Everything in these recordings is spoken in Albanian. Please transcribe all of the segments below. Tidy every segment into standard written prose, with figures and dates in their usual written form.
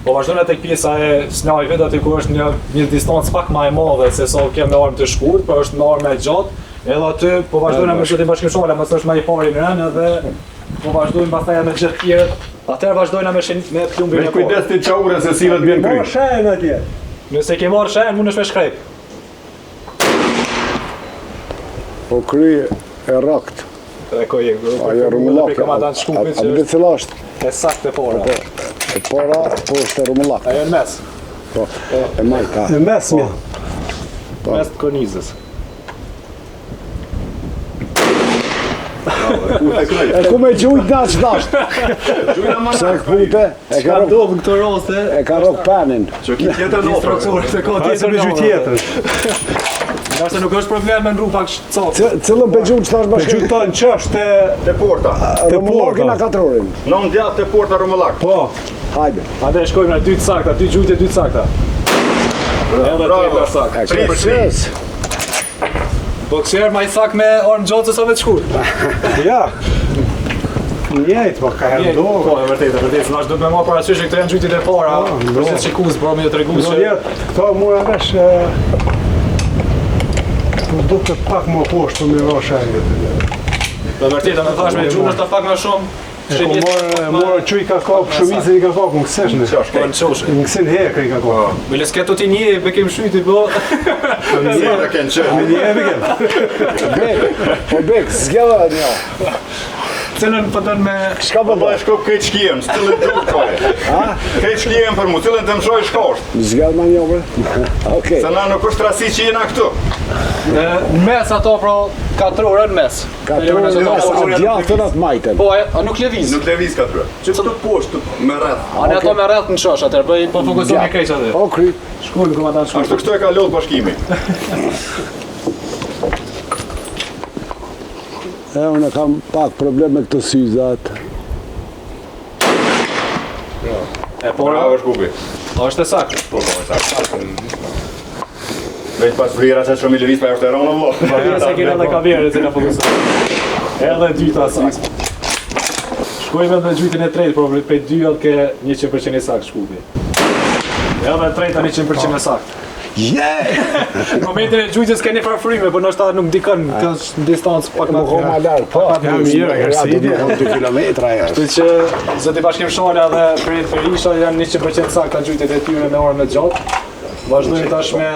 Po vazhdojnë tek pjesa e snajve, aty ku është një distancë pak më e madhe se sa ke me armë të shkurtë, por është me armë e gjatë. Edhe aty po vazhdojnë me shëtim bashkëshorë, mos është më i pari në rënë edhe po vazhdojnë pastaj me gjithë tjerët. Atëherë vazhdojnë me plumbin e parë. Me kujdes ti çaurën se sillet vjen kryq. Marr shajën atje. Nëse ke marrë shajën, mundesh me shkrep. Po kry e rakt. Edhe ko je. Ajo rumullak. Komandant Shkupit A dhe cila është? e saktë e para. E para, po është e rumullak. Ajo në mes. Po, e majta. Në mesme. Mes të kornizës. E ku me gjujt nga që dasht? Se e këpute, e ka rok këto roste. e ka rok penin. Që ki tjetër në Instruktorët e ka Tjetër me gjujt tjetër. Nashta nuk është problem me ndru pak copë. Cilën pe gjujt që thash bashkë? Gjujton që është te porta. Rumullakin a katërorin. Nën djatë te porta rumullak. po. Hajde. Ate shkojmë në dy të sakta, dy gjujt e dy të sakta. Edhe treta saktë. E kërës. Bokser ma i sak me armë gjatë se sa me të shkurtë. Ja. Njejt, po ka herë do. Po, e vërtet, nash do të me marrë parasysh që këto janë gjujtit e para, për që qikus, bro me të regu Do që... jetë, këto mura vesh po do të pak më poshtë me ra shajët. Dhe vërtet, me thash me gjunë është ta pak më shumë. E ku morë që i ka kapë, shumicën i ka kapë, më kësesh në. Po në qoshë. Më kësin hekë i ka kapë. Bile s'keto ti një, be kem shyti, po... Zera kënë qënë. Një e bëgjem. Bek, po bek, s'gjeva një. Cilën pëtën me... Shka Po po e shkop këtë shkijem, s'cillën të rukë këtë shkijem për mu, cillën të mshoj shkosht. S'gjeva ma një bre. Okej. Se na nuk është rasi që jena këtu. Në mes ato, pro, katrore në mes. Katërorin mes, a djatën atë majten. Po, a nuk leviz. Nuk leviz katërë. Që këtu poshtë, me rreth. A ne ato me rreth në qosh, atër, bëj, po fokuson e krejq atë. O kry. Shkojmë, komandant, shkojmë. Ashtu këtu e ka lodh bashkimi. E unë kam pak problem me këto syzat. E pora, Bravo Shkupi. është e saktë. Po, e saktë. Veç pas frira që shumë i leviz pa e është e ronë, mo. Po, se kena dhe kaverët që na fokuson. Edhe dyta saktë. Shkojmë edhe në gjujtin e tretë, por prej dyat ke 100% e saktë Shkupi. Edhe treta 100% e saktë. Në momentin e gjujtës keni farfryme, por nështë nuk dikën, kjo është në distancë pak Më ko ma larë, po. Ja, mirë, Ja, do të më 2 kilometra e është. Kështu që zoti bashkimshara dhe Prit Ferisha janë 100% sakta gjujtet e tyre me orë me gjatë. Vazhdojnë tash me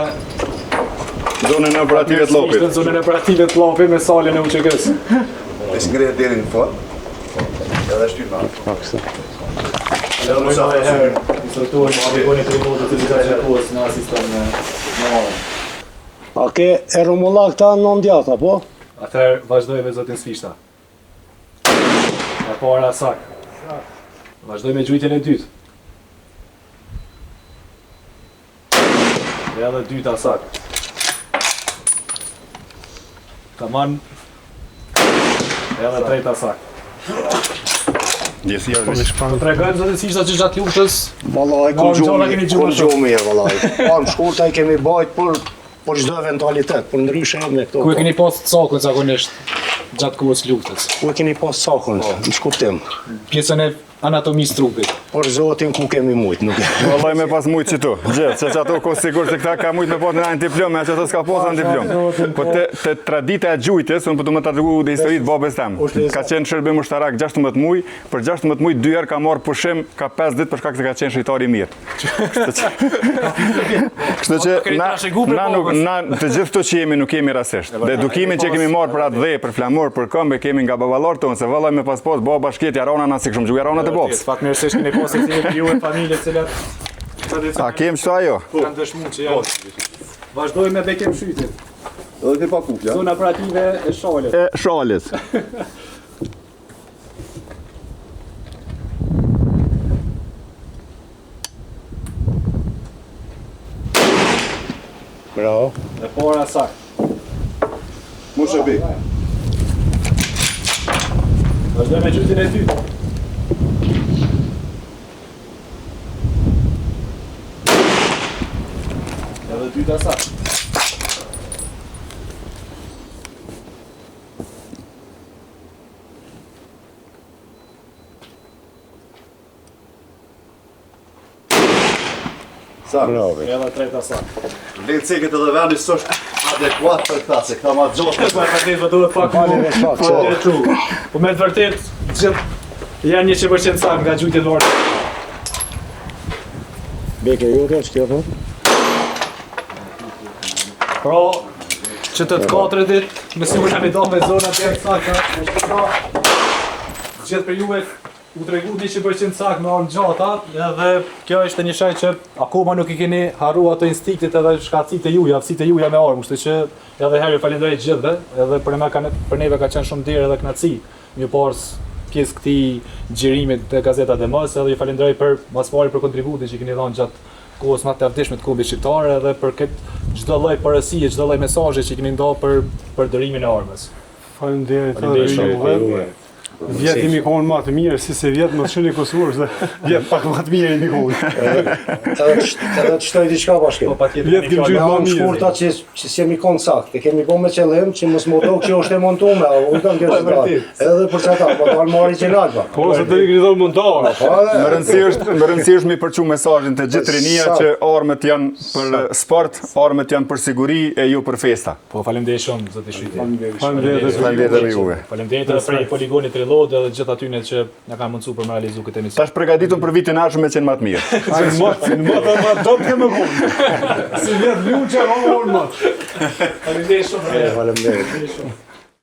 Zonën operative të lopit. në zonën operative të llopit me salën e UÇK-s. E ngre deri në fund. Edhe shtyp na. Edhe më sa herë instruktori më avigoni të rimotë të vizatë kohës në asiston në orë. Oke, e rumullak ta në ndjata, po? Atëherë vazhdoj me zotin Sfishta. E para sak. Vazhdoj me gjujtjen e dytë. Edhe dyta sak. Kaman. Edhe treta sak. Djesi Po tregojmë zotin Sfishta që gjatë luftës Vallaj, Në gjona keni gjuar shumë. mirë, vallaj. Armë shkurta i kemi bajt për çdo eventualitet, për ndryshe me këto. ku e keni pas cakun zakonisht gjatë kohës luftës. Ku e keni pas sakun, në shkuptim. Pjesën e anatomisë trupit. Por zotin ku kemi mujt, nuk e. Vallaj me pas mujt që tu. Gjithë, se që ato ko sigur se këta ka mujt me pas në diplom, e që ato s'ka pas në diplom. Po te tradita e gjujtës, unë po të më të rregu dhe historitë babes tem. Ka qenë shërbim ushtarak 16 muj, për 16 muj 2 herë ka marrë pushim, ka 5 ditë për shkak se ka qenë shitari mirë. Kështu që na të gjithë këto që jemi nuk jemi rasisht. Dhe edukimin që kemi marrë për atë dhe, për flamur, për këmbë, kemi nga baballarët tonë, se vallaj me pas baba shketi arona na si kështu gjuaj arona të boks. Fatmirësisht keni pasur si ju e familje cilat A kem çto ajo? kanë dëshmuar që janë. Vazhdojmë me bekem shytin. Edhe ti pa kufja. Zona operative e shalet. E shalis. Bravo. E para sak. Mos e bëj. Vazhdojmë me gjujtin e dytë. Edhe dyta sak. Bravo. Edhe treta sakt. Lenceket edhe vendi s'është adekuat për këta, se këta ma gjotë. Po e vërtet më duhet pak po me të vërtet gjithë janë 100% sakt nga gjujtjet vartë. Beke jote, që kjo thot? Pra, që të katërt ditë, me sigur jam i do me zona të jetë sakta, gjithë për juve u tregu 100% sakt me armë gjata, edhe kjo është një shaj që akoma nuk i keni harru ato instiktit edhe shkatësit e juja, aftësit e juja me armë, kështu që edhe herë ju falenderoj gjithëve, edhe për neve ka qenë shumë dirë edhe knatësi, një pars pjesë këtij xhirimit të gazetat e mos, edhe ju falenderoj për mas pari për kontributin që keni dhënë gjatë kohës më të avdishme të kombit shqiptar edhe për këtë çdo lloj porosie, çdo lloj mesazhe që keni ndarë për dërimin e armës. Faleminderit. Vjetë imi konë ma të mirë, si se vjetë më të shënë i Kosovës, dhe vjetë pak ma të mirë imi konë. Edhe të shtoj diçka bashkë. Vjetë kemë gjithë ma Në mirë. shkurta që s'jemi konë sakt, e kemi bo me qëllim që mos më tokë që është e montume, unë kam kjo qëta. Edhe për qëta, po dalë më original, pa. Po, se të një këtë montarë. Më rëndësi është mi përqu mesazhin të gjithë rinia që armët janë për sport, armët janë për siguri e ju për festa. Po faleminderit shumë zoti Shyti. Faleminderit edhe juve. Faleminderit edhe prej poligonit Trilod edhe gjithë atyne që na kanë mundsuar për me realizu këtë emision. Tash përgatitun për vitin ardhshëm me qenë më të mirë. Në matë ma do të kemë konë. Si vjetë luqe, ma unë matë. Faleminderit shumë. Faleminderit.